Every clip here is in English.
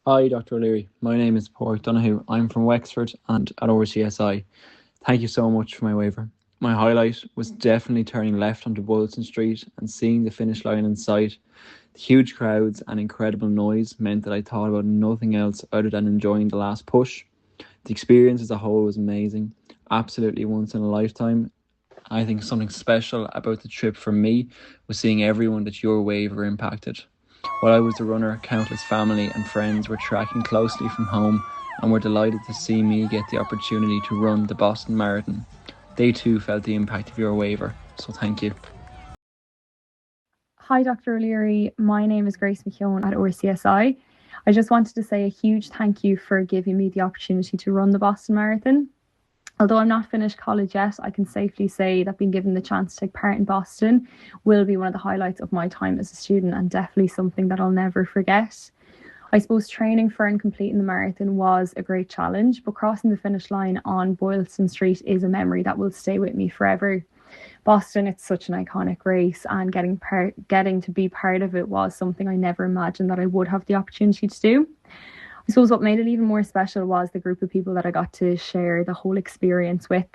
Hi, Dr. O'Leary. My name is Paul Donoghue. I'm from Wexford and at RCSI. Thank you so much for my waiver. My highlight was definitely turning left onto Boylston Street and seeing the finish line in sight. The huge crowds and incredible noise meant that I thought about nothing else other than enjoying the last push. The experience as a whole was amazing, absolutely once in a lifetime. I think something special about the trip for me was seeing everyone that your waiver impacted. While I was the runner, countless family and friends were tracking closely from home and were delighted to see me get the opportunity to run the Boston Marathon. They too felt the impact of your waiver, so thank you. Hi, Dr. O'Leary. My name is Grace McKeown at RCSI. I just wanted to say a huge thank you for giving me the opportunity to run the Boston Marathon. Although I'm not finished college yet, I can safely say that being given the chance to take part in Boston will be one of the highlights of my time as a student and definitely something that I'll never forget. I suppose training for and completing the marathon was a great challenge, but crossing the finish line on Boylston Street is a memory that will stay with me forever. Boston, it's such an iconic race, and getting to be part of it was something I never imagined that I would have the opportunity to do. I suppose what made it even more special was the group of people that I got to share the whole experience with,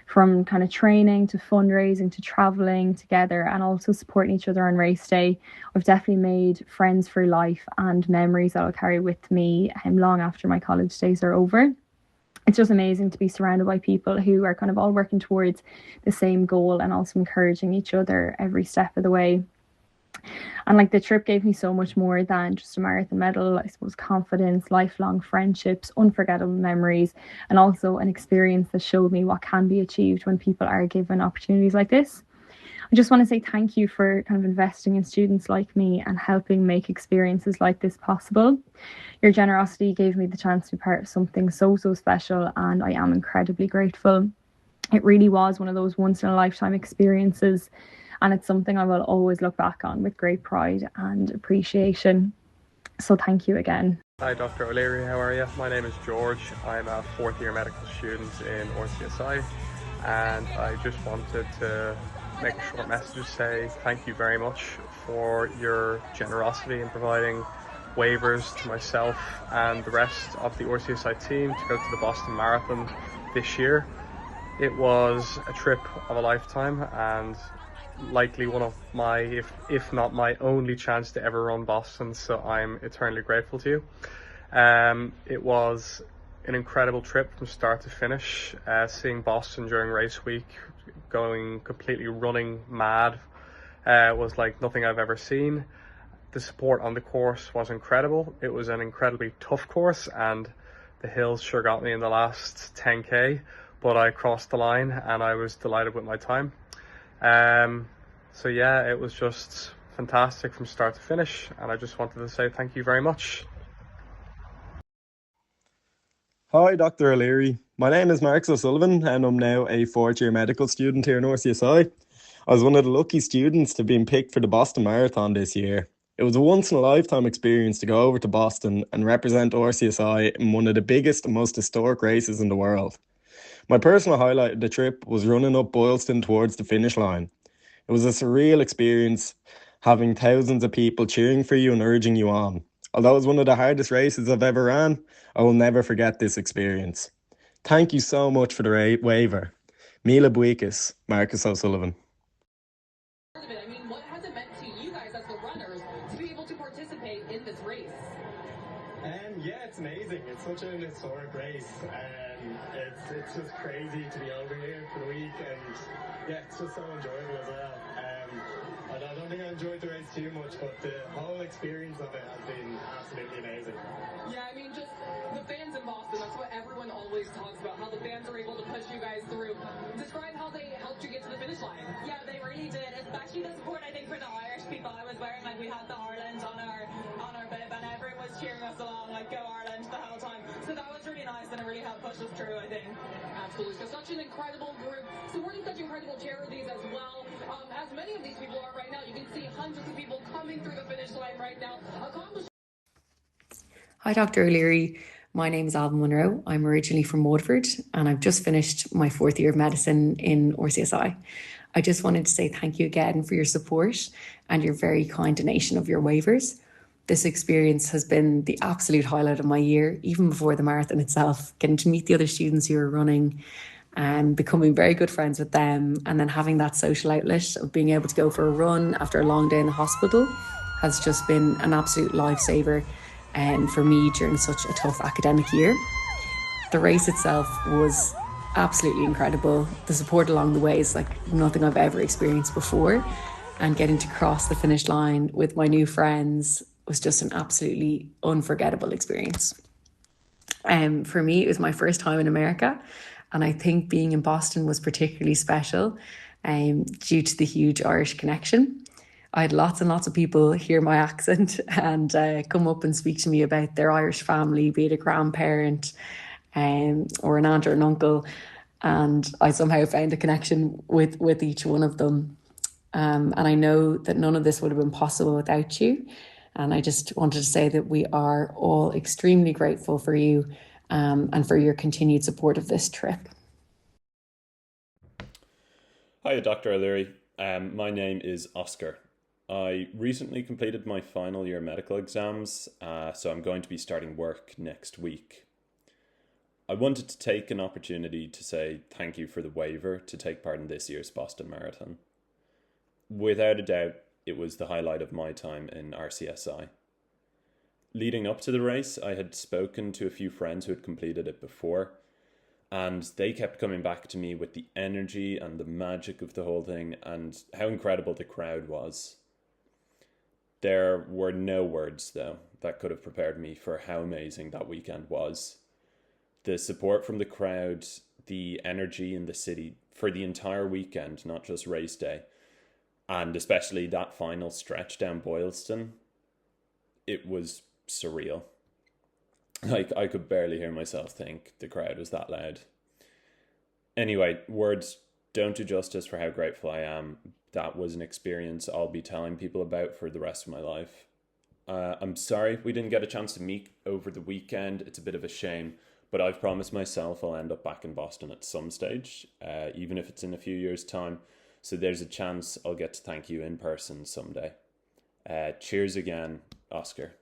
from kind of training to fundraising to traveling together and also supporting each other on race day. I've definitely made friends for life and memories that I'll carry with me long after my college days are over. It's just amazing to be surrounded by people who are kind of all working towards the same goal and also encouraging each other every step of the way. And like the trip gave me so much more than just a marathon medal. I suppose confidence, lifelong friendships, unforgettable memories, and also an experience that showed me what can be achieved when people are given opportunities like this. I just want to say thank you for kind of investing in students like me and helping make experiences like this possible. Your generosity gave me the chance to be part of something so special, and I am incredibly grateful. It really was one of those once in a lifetime experiences, and it's something I will always look back on with great pride and appreciation. So thank you again. Hi Dr. O'Leary, how are you? My name is George. I'm a fourth year medical student in RCSI, and I just wanted to make a short message to say thank you very much for your generosity in providing waivers to myself and the rest of the RCSI team to go to the Boston Marathon this year. It was a trip of a lifetime and likely one of my, if not my only chance to ever run Boston, so I'm eternally grateful to you. It was an incredible trip from start to finish. Seeing Boston during race week, going completely running mad, was like nothing I've ever seen. The support on the course was incredible. It was an incredibly tough course, and the hills sure got me in the last 10k, but I crossed the line and I was delighted with my time. So yeah, it was just fantastic from start to finish, and I just wanted to say thank you very much. Hi, Dr. O'Leary. My name is Mark O'Sullivan, and I'm now a fourth year medical student here in RCSI. I was one of the lucky students to have been picked for the Boston Marathon this year. It was a once in a lifetime experience to go over to Boston and represent RCSI in one of the biggest and most historic races in the world. My personal highlight of the trip was running up Boylston towards the finish line. It was a surreal experience having thousands of people cheering for you and urging you on. Although it was one of the hardest races I've ever ran, I will never forget this experience. Thank you so much for the waiver. Mila Buikas, Marcus O'Sullivan. I mean, what has it meant to you guys as the runners to be able to participate in this race? Yeah, it's amazing. It's such an historic race. It's just crazy to be over here for the week, and yeah, it's just so enjoyable as well. I don't think I enjoyed the race too much, but the whole experience of it has been absolutely amazing. Yeah, I mean, just the fans in Boston, that's what everyone always talks about, how the fans are able to push you guys through. Describe how they helped you get to the finish line. Yeah, they really did, especially the support, I think, for the Irish people. I was wearing, like, we had the Ireland on our bib, and everyone was cheering us along, like, go Ireland the whole time. So that was really nice, and it really helped push us through, I think. Absolutely. So such an incredible group, supporting such incredible charities as well. As many of these people are right now, you can see hundreds of people coming through the finish line right now. Hi, Dr. O'Leary. My name is Alvin Munro. I'm originally from Waterford, and I've just finished my fourth year of medicine in RCSI. I just wanted to say thank you again for your support and your very kind donation of your waivers. This experience has been the absolute highlight of my year, even before the marathon itself. Getting to meet the other students who are running and becoming very good friends with them, and then having that social outlet of being able to go for a run after a long day in the hospital has just been an absolute lifesaver for me during such a tough academic year. The race itself was absolutely incredible. The support along the way is like nothing I've ever experienced before. And getting to cross the finish line with my new friends was just an absolutely unforgettable experience. For me, it was my first time in America. And I think being in Boston was particularly special due to the huge Irish connection. I had lots and lots of people hear my accent and come up and speak to me about their Irish family, be it a grandparent or an aunt or an uncle. And I somehow found a connection with each one of them. And I know that none of this would have been possible without you. And I just wanted to say that we are all extremely grateful for you and for your continued support of this trip. Hi, Dr. O'Leary. My name is Oscar. I recently completed my final year medical exams, so I'm going to be starting work next week. I wanted to take an opportunity to say thank you for the waiver to take part in this year's Boston Marathon. Without a doubt, it was the highlight of my time in RCSI. Leading up to the race, I had spoken to a few friends who had completed it before, and they kept coming back to me with the energy and the magic of the whole thing and how incredible the crowd was. There were no words, though, that could have prepared me for how amazing that weekend was. The support from the crowd, the energy in the city for the entire weekend, not just race day, and especially that final stretch down Boylston, it was surreal. Like, I could barely hear myself think. The crowd was that loud. Anyway, words don't do justice for how grateful I am. That was an experience I'll be telling people about for the rest of my life. I'm sorry we didn't get a chance to meet over the weekend. It's a bit of a shame, but I've promised myself I'll end up back in Boston at some stage, even if it's in a few years' time. So there's a chance I'll get to thank you in person someday. Cheers again, Oscar.